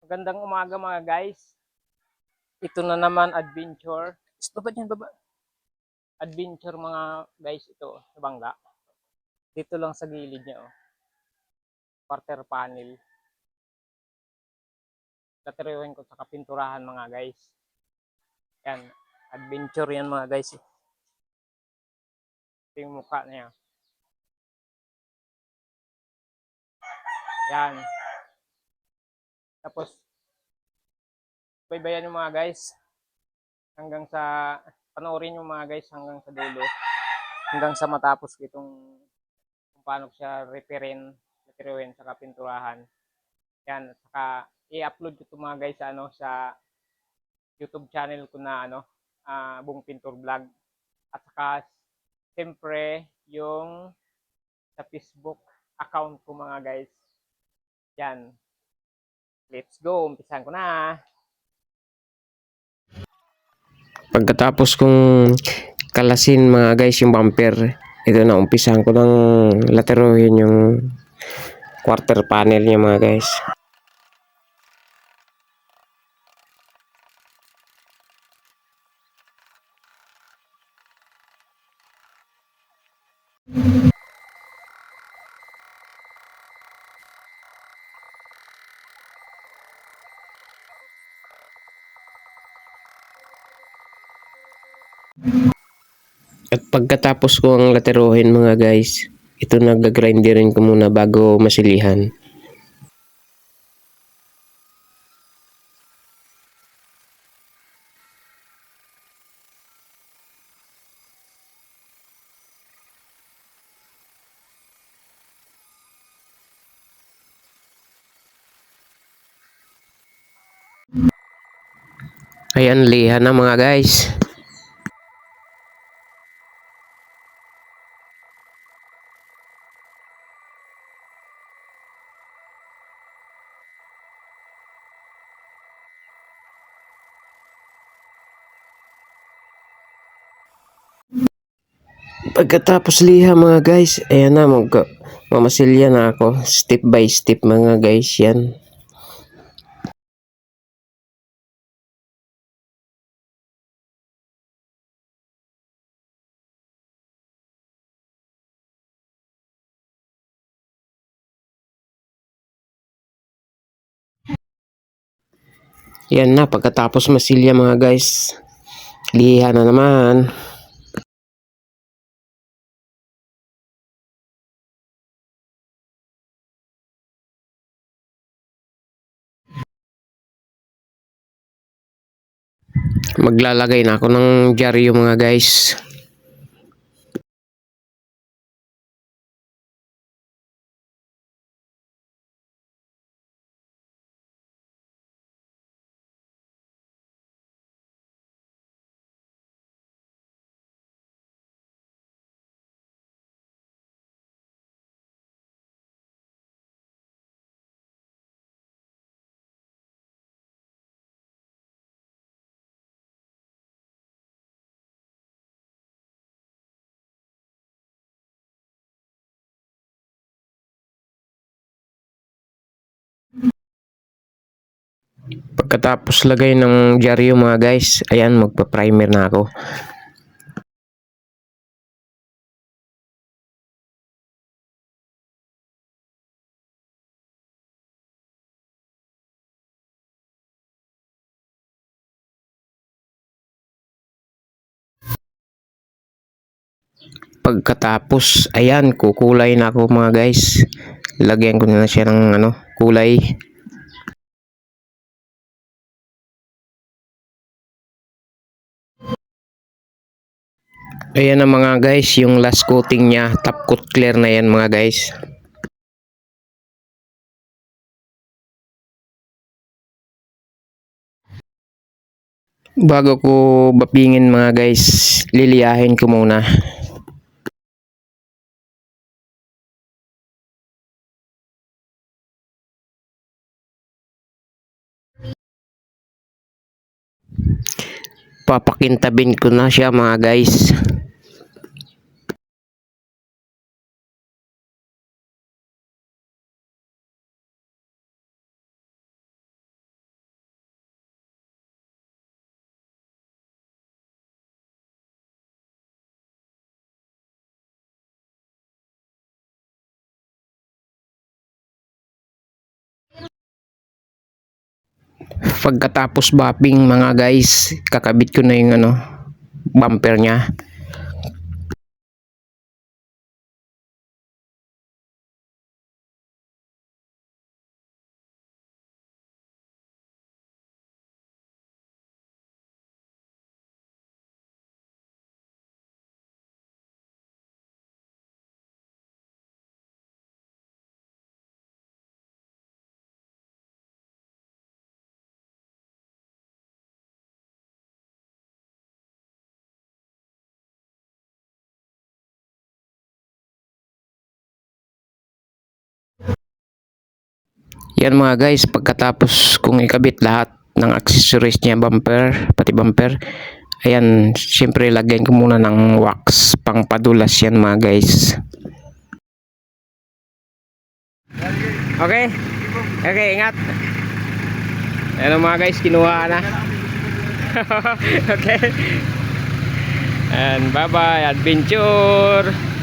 Magandang umaga mga guys. Ito na naman adventure. Ito ba yan baba? Adventure mga guys ito sa bangga. Dito lang sa gilid niya oh. Quarter panel. Tatriwin ko sa kapinturahan mga guys. Yan. Adventure yan mga guys. Ito yung mukha niya. Yan. Tapos baybayan yung mga guys. Hanggang sa panoorin yung mga guys hanggang sa dulo. Hanggang sa matapos itong kung paano siya repairin sa kapinturahan. Yan, at saka i-upload ko 'to mga guys sa ano sa YouTube channel ko na ano, Bong Pintor Vlog. At saka siyempre yung sa Facebook account ko mga guys. Yan. Let's go, umpisan ko na. Pagkatapos kong kalasin mga guys yung bumper, ito na umpisahan ko ng laterohin yung quarter panel niya mga guys. At pagkatapos ko ang laterohin mga guys, ito nag-grinderin ko muna bago masilihan. Ayan, lihan na mga guys. Pagkatapos liha mga guys, ayan na, mamasilya na ako. Step by step mga guys yan. Yan na, pagkatapos masilya mga guys, liha na naman. Maglalagay na ako ng dyaryo mga guys. Pagkatapos lagay ng dyaryo mga guys, ayan, magpa-primer na ako. Pagkatapos, ayan, kukulay na ako mga guys. Lagyan ko na siya ng ano, kulay. Ayan na mga guys, yung last coating niya, top coat clear na yan mga guys. Bago ko bapingin mga guys, liliyahin ko muna. Papakintabin ko na siya mga guys. pagkatapos bapping mga guys, kakabit ko na yung bumper niya. Yan mga guys, pagkatapos kong ikabit lahat ng accessories niya, pati bumper, ayan, syempre lagyan ko muna ng wax pang padulas yan mga guys. Okay? Okay, ingat. Ayan mga guys, kinuha na. Okay. And bye bye, adventure.